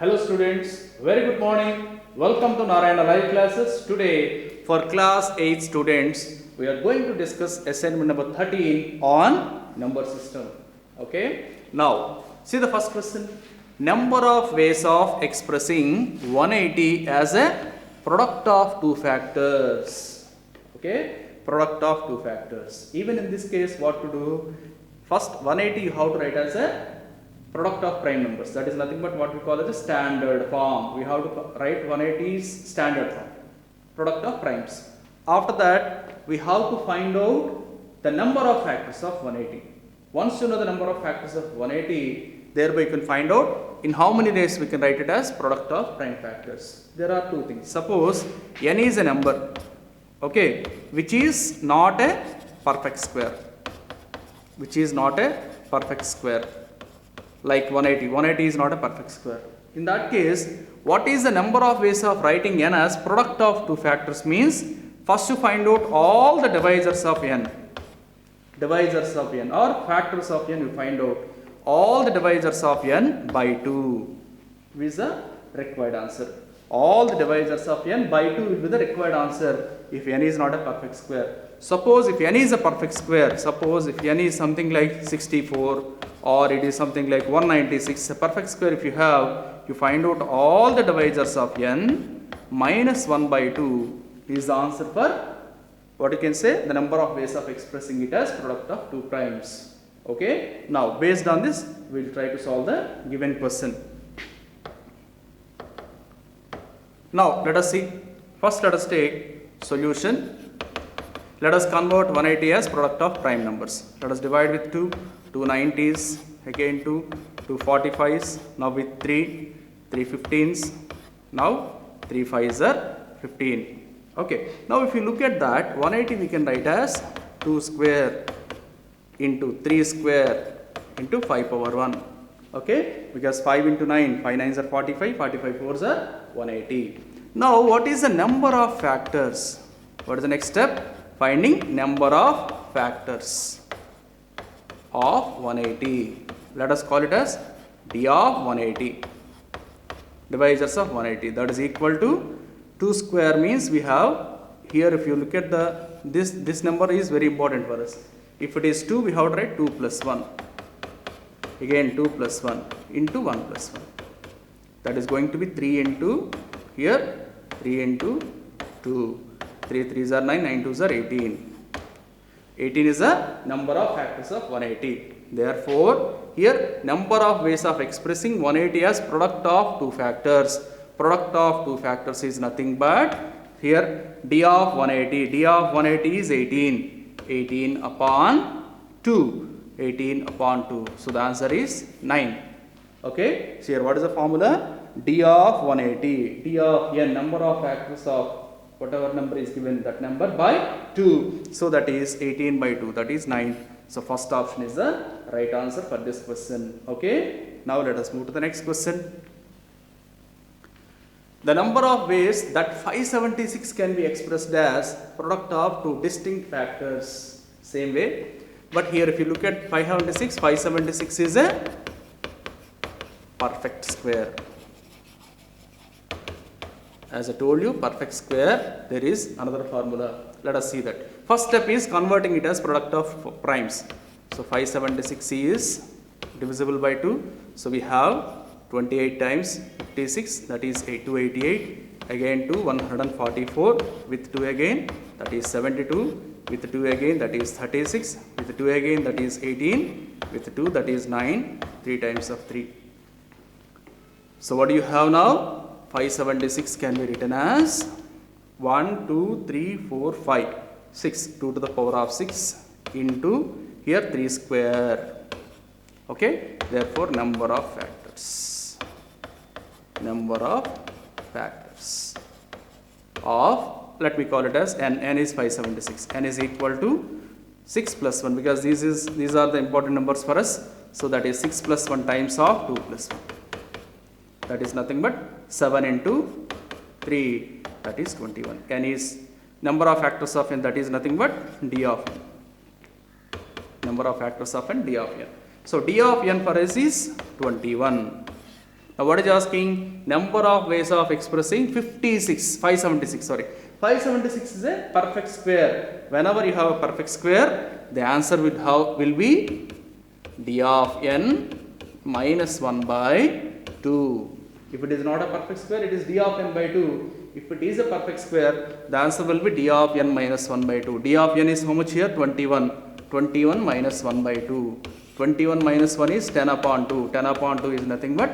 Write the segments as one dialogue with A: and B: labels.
A: Hello students, very good morning. Welcome to Narayana Live Classes. Today for class 8 students, we are going to discuss assignment number 13 on number system. Okay. Now, see the first question. Number of ways of expressing 180 as a product of two factors. Okay. Product of two factors. Even in this case, what to do? First 180 you have to write as a product of prime numbers. That is nothing but what we call as a standard form. We have to write 180's standard form, product of primes. After that, we have to find out the number of factors of 180. Once you know the number of factors of 180, thereby you can find out in how many ways we can write it as product of prime factors. There are two things. Suppose n is a number, okay, which is not a perfect square. Which is not a perfect square. Like 180. 180 is not a perfect square. In that case, what is the number of ways of writing n as product of two factors means first you find out all the divisors of n. Divisors of n or factors of n, you find out all the divisors of n by 2 is the required answer. All the divisors of n by 2 will be the required answer if n is not a perfect square. Suppose if n is a perfect square, suppose if n is something like 64 or it is something like 196, a perfect square if you have, you find out all the divisors of n minus 1 by 2 is the answer for what you can say the number of ways of expressing it as product of two primes. Okay. Now based on this we will try to solve the given question. Now let us see. First let us take solution. Let us convert 180 as product of prime numbers. Let us divide with 2 90s, again 2 45s, now with 3 15s, now 3 5s are 15. Okay. Now if you look at that, 180 we can write as 2 square into 3 square into 5 power 1. Okay, because 5 into 9, 5 9s are 45, 45 4s are 180. Now what is the number of factors? What is the next step? Finding number of factors of 180. Let us call it as d of 180. Divisors of 180. That is equal to 2 square means we have here, if you look at the this number is very important for us. If it is 2, we have to write 2 plus 1. Again 2 plus 1 into 1 plus 1. That is going to be 3 into here 3 into 2. 3 3s are 9, 9 2s are 18. 18 is the number of factors of 180. Therefore, here number of ways of expressing 180 as product of two factors. Product of two factors is nothing but here d of 180. D of 180 is 18. 18 upon 2. 18 upon 2. So the answer is 9. Okay. So here what is the formula? D of 180. D of n, number of factors of whatever number is given, that number by 2. So that is 18 by 2, that is 9. So first option is the right answer for this question. Okay. Now let us move to the next question. The number of ways that 576 can be expressed as product of two distinct factors. Same way. But here if you look at 576 is a perfect square. As I told you, perfect square, there is another formula. Let us see that. First step is converting it as product of primes. So 576 is divisible by 2. So we have 28 times 56, that is 288. Again 2, 144. With 2 again, that is 72. With 2 again, that is 36. With 2 again, that is 18. With 2, that is 9. 3 times of 3. So what do you have now? 576 can be written as 1, 2, 3, 4, 5, 6, 2 to the power of 6 into here 3 square. Okay. Therefore, number of factors. Number of factors of, let me call it as n. N is 576. N is equal to 6 plus 1 because these are the important numbers for us. So that is 6 plus 1 times of 2 plus 1. That is nothing but 7 into 3, that is 21. N is number of factors of n, that is nothing but d of n. Number of factors of n, d of n. So d of n for us is 21. Now what is asking? Number of ways of expressing 576, sorry. 576 is a perfect square. Whenever you have a perfect square, the answer will be d of n minus 1 by 2. If it is not a perfect square, it is d of n by 2. If it is a perfect square, the answer will be d of n minus 1 by 2. d of n is how much here? 21. 21 minus 1 by 2. 21 minus 1 is 10 upon 2. 10 upon 2 is nothing but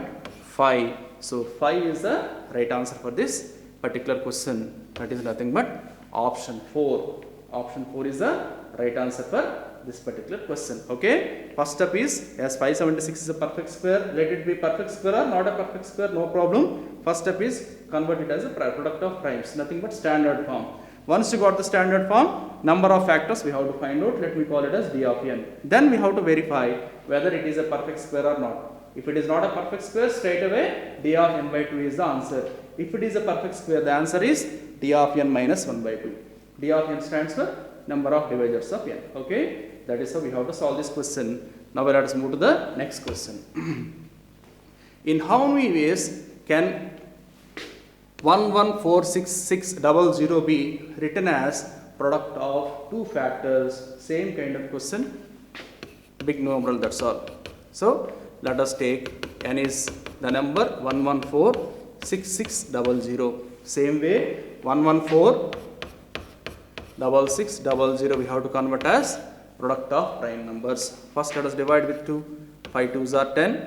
A: 5. So 5 is the right answer for this particular question. That is nothing but option 4. Option 4 is the right answer for this particular question. Okay. First step is, as 576 is a perfect square, let it be perfect square or not a perfect square, no problem. First step is convert it as a product of primes, nothing but standard form. Once you got the standard form, number of factors we have to find out. Let me call it as d of n. Then we have to verify whether it is a perfect square or not. If it is not a perfect square, straight away d of n by 2 is the answer. If it is a perfect square, the answer is d of n minus 1 by 2. d of n stands for number of divisors of n. Okay, that is how we have to solve this question. Now let us move to the next question. In how many ways can 114600 be written as product of two factors? Same kind of question, big numeral, that's all. So let us take n is the number 114600. Same way 114600 we have to convert as product of prime numbers. First let us divide with 2. 5 2s are 10,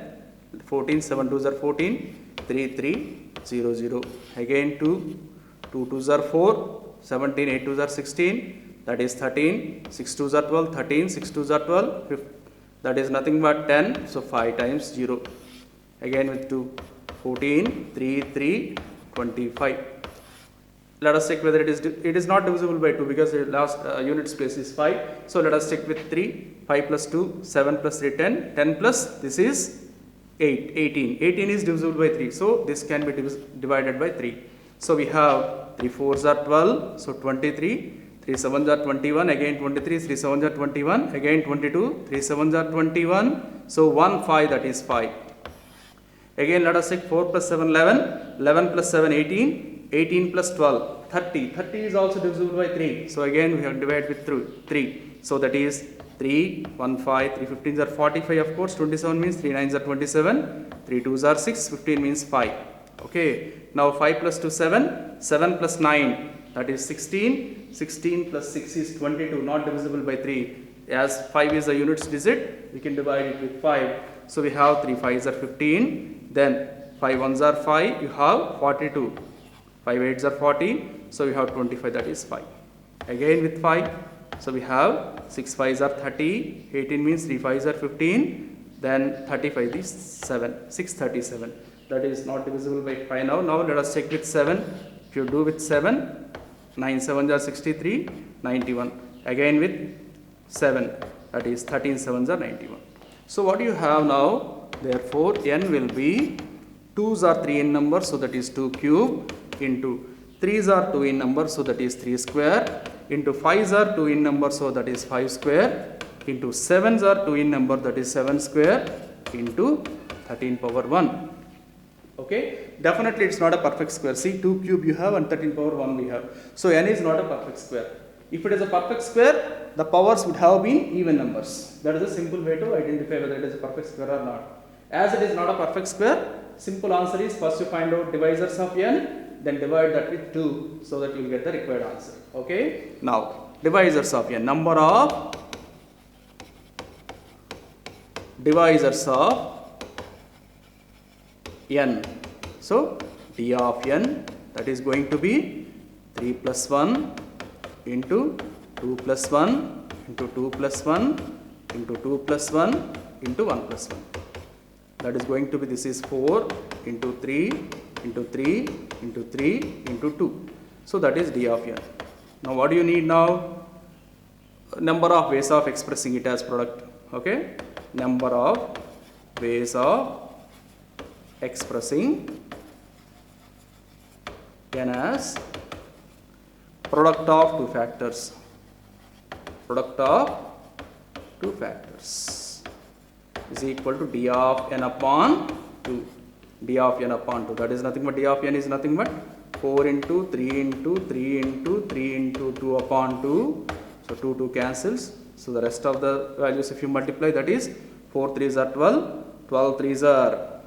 A: 14, 7 2s are 14, 3 3 0 0. Again 2, 2 2s are 4, 17, 8 2s are 16, that is 13, 6 2s are 12, 13, 6 2s are 12, 15, that is nothing but 10, so 5 times 0. Again with 2, 14, 3 3, 25. Let us check whether it is not divisible by 2 because the last units place is 5. So let us check with 3. 5 plus 2, 7 plus 3, 10. 10 plus this is 8, 18. 18 is divisible by 3. So this can be divided by 3. So we have 3 4s are 12. So 23. 3 7s are 21. Again 23. 3 7s are 21. Again 22. 3 7s are 21. So 1 5, that is 5. Again let us check 4 plus 7 11. 11 plus 7 18. 18 plus 12, 30. 30 is also divisible by 3. So again we have to divide with 3. So that is 3, 1, 5, 3 15s are 45 of course. 27 means 3 9s are 27. 3 2s are 6. 15 means 5. Okay. Now 5 plus 2 7. 7 plus 9, that is 16. 16 plus 6 is 22. Not divisible by 3. As 5 is a units digit, we can divide it with 5. So we have 3 5s are 15. Then 5 1s are 5. You have 42. 5 8s are 40, so we have 25, that is 5. Again with 5, so we have 6 5s are 30, 18 means 3 5s are 15, then 35 is 7, 637. That is not divisible by 5 now. Now let us check with 7. If you do with 7, 9 7s are 63, 91. Again with 7, that is 13 7s are 91. So what do you have now? Therefore, n will be 2s are 3 in number, so that is 2 cube. Into 3s are 2 in number, so that is 3 square, into 5s are 2 in number, so that is 5 square, into 7s are 2 in number, that is 7 square, into 13 power 1. Okay, definitely it's not a perfect square. See, 2 cube you have and 13 power 1 we have. So n is not a perfect square. If it is a perfect square, the powers would have been even numbers. That is a simple way to identify whether it is a perfect square or not. As it is not a perfect square, simple answer is first you find out divisors of n, then divide that with 2 so that you will get the required answer. Okay. Now, divisors of n, number of divisors of n. So, d of n, that is going to be 3 plus 1 into 2 plus 1 into 2 plus 1 into 2 plus 1 into 1 plus 1. That is going to be, this is 4 into 3 into 3 into 3 into 2. So that is d of n. Now what do you need now? Number of ways of expressing it as product. Okay. Number of ways of expressing n as product of two factors. Product of two factors is equal to d of n upon 2. d of n upon 2. That is nothing but d of n is nothing but 4 into 3 into 3 into 3 into 2 upon 2. So 2 cancels. So the rest of the values if you multiply, that is 4 3s are 12, 12 3s are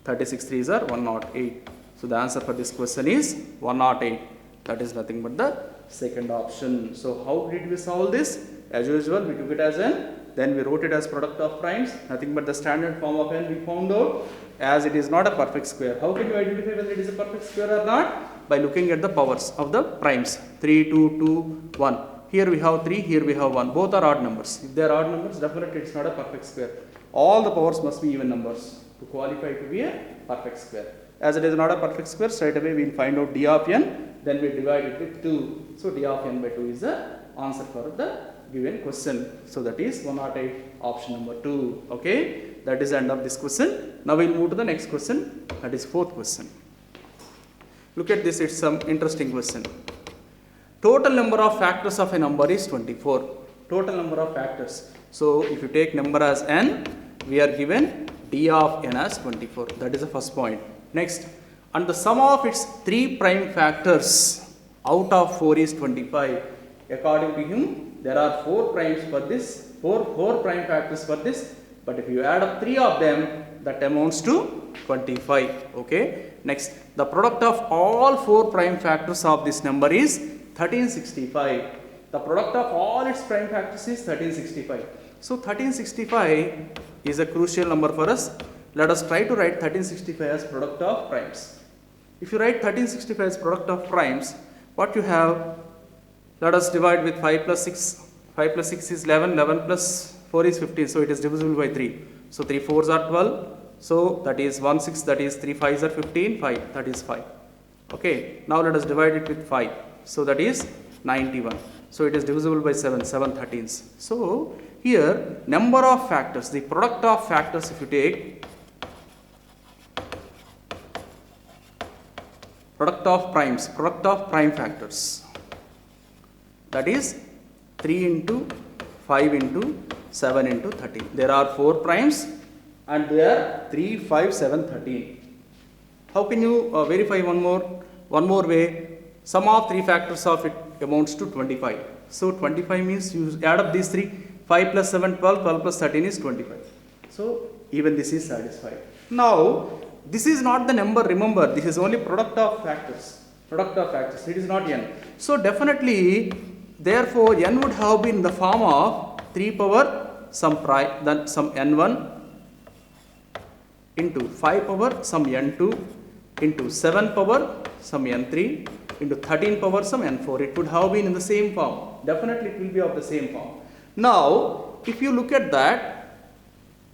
A: 36 3s are 108. So the answer for this question is 108. That is nothing but the second option. So how did we solve this? As usual, we took it as n, then we wrote it as product of primes, nothing but the standard form of n we found out, as it is not a perfect square. How can you identify whether it is a perfect square or not? By looking at the powers of the primes, 3, 2, 2, 1. Here we have 3, here we have 1. Both are odd numbers. If they are odd numbers, definitely it is not a perfect square. All the powers must be even numbers to qualify to be a perfect square. As it is not a perfect square, straight away we will find out d of n, then we divide it with 2. So d of n by 2 is the answer for the given question. So that is 108, option number 2. Okay, that is the end of this question. Now we will move to the next question, that is fourth question. Look at this, it's some interesting question. Total number of factors of a number is 24. Total number of factors. So if you take number as n, we are given d of n as 24. That is the first point. Next, and the sum of its 3 prime factors out of 4 is 25. According to him, there are 4 primes for this, 4 prime factors for this, but if you add up 3 of them, that amounts to 25. Okay. Next, the product of all 4 prime factors of this number is 1365. The product of all its prime factors is 1365. So 1365 is a crucial number for us. Let us try to write 1365 as product of primes. If you write 1365 as product of primes, what you have, let us divide with 5 plus 6. 5 plus 6 is 11, 11 plus 4 is 15, so it is divisible by 3. So 3 4s are 12, so that is 1 6, that is 3 5s are 15, 5, that is 5. Okay, now let us divide it with 5, so that is 91. So it is divisible by 7, 7 13s. So here number of factors, the product of factors, if you take product of primes, product of prime factors, that is 3 into 5 into 7 into 13. There are 4 primes and they are 3, 5, 7, 13. How can you verify one more way? Sum of 3 factors of it amounts to 25. So 25 means you add up these 3, 5 plus 7, 12, 12 plus 13 is 25. So even this is satisfied. Now this is not the number, remember, this is only product of factors. Product of factors, it is not n. So definitely, therefore n would have been in the form of 3 power some prime, then some n1 into 5 power some n2 into 7 power some n3 into 13 power some n4. It would have been in the same form. Definitely it will be of the same form. Now if you look at that,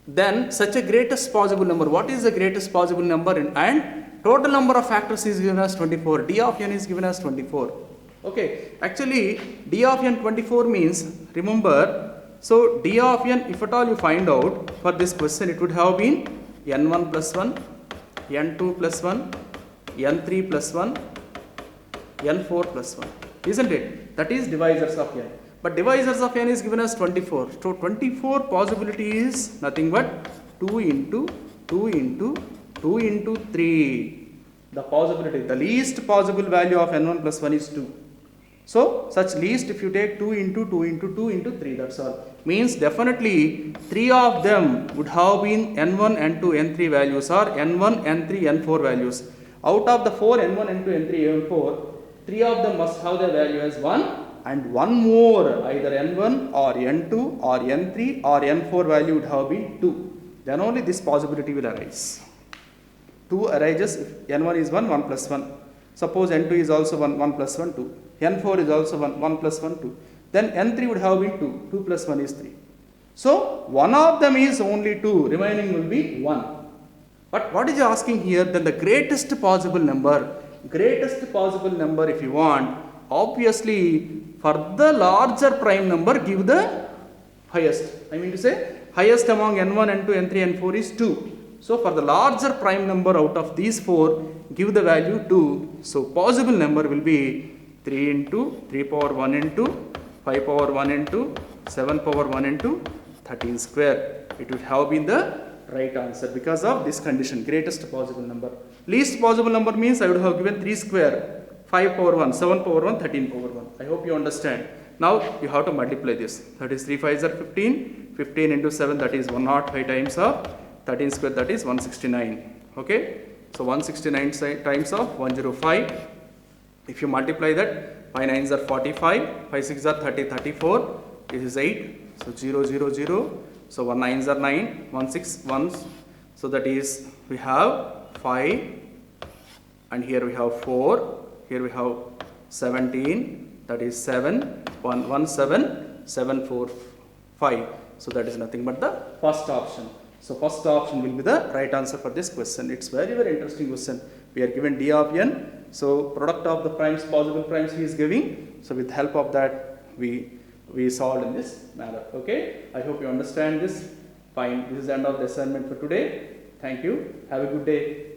A: then such a greatest possible number, what is the greatest possible number, and total number of factors is given as 24, d of n is given as 24. Okay, actually d of n 24 means, remember, so d of n, if at all you find out for this question, it would have been n1 plus 1, n2 plus 1, n3 plus 1, n4 plus 1, isn't it? That is divisors of n. But divisors of n is given as 24. So 24 possibility is nothing but 2 into 2 into 2 into 3. The possibility, the least possible value of n1 plus 1 is 2. So such least, if you take 2 into 2 into 2 into 3, that's all. Means definitely 3 of them would have been n1, n2, n3 values, or n1, n3, n4 values. Out of the 4 n1, n2, n3, n4, 3 of them must have the value as 1. And one more, either n1 or n2 or n3 or n4 value would have been 2. Then only this possibility will arise. 2 arises if n1 is 1, 1 plus 1. Suppose n2 is also 1, 1 plus 1, 2. n4 is also 1, 1 plus 1, 2. Then n3 would have been 2. 2 plus 1 is 3. So one of them is only 2. Remaining will be 1. But what is asking here? Then the greatest possible number. Greatest possible number, if you want, obviously for the larger prime number, give the highest. I mean to say, highest among n1, n2, n3, n4 is 2. So for the larger prime number out of these 4, give the value 2. So possible number will be 3 into 3 power 1 into 5 power 1 into 7 power 1 into 13 square. It would have been the right answer because of this condition, greatest possible number. Least possible number means I would have given 3 square, 5 power 1, 7 power 1, 13 power 1. I hope you understand. Now you have to multiply this. That is 3 5s are 15, 15 into 7, that is 105 times of 13 square, that is 169. Okay, so 169 times of 105. If you multiply that, 5 9s are 45, 5 6 are 30, 34, this is 8, so 0 0 0, so 1 9s are 9, 1 6 1s, so that is we have 5, and here we have 4, here we have 17, that is 7, 1 1 7, 7 4 5, so that is nothing but the first option. So first option will be the right answer for this question. It's very interesting question. We are given D of n, so product of the primes, possible primes he is giving. So with help of that we solved in this manner. Okay, I hope you understand this. Fine. This is the end of the assignment for today. Thank you. Have a good day.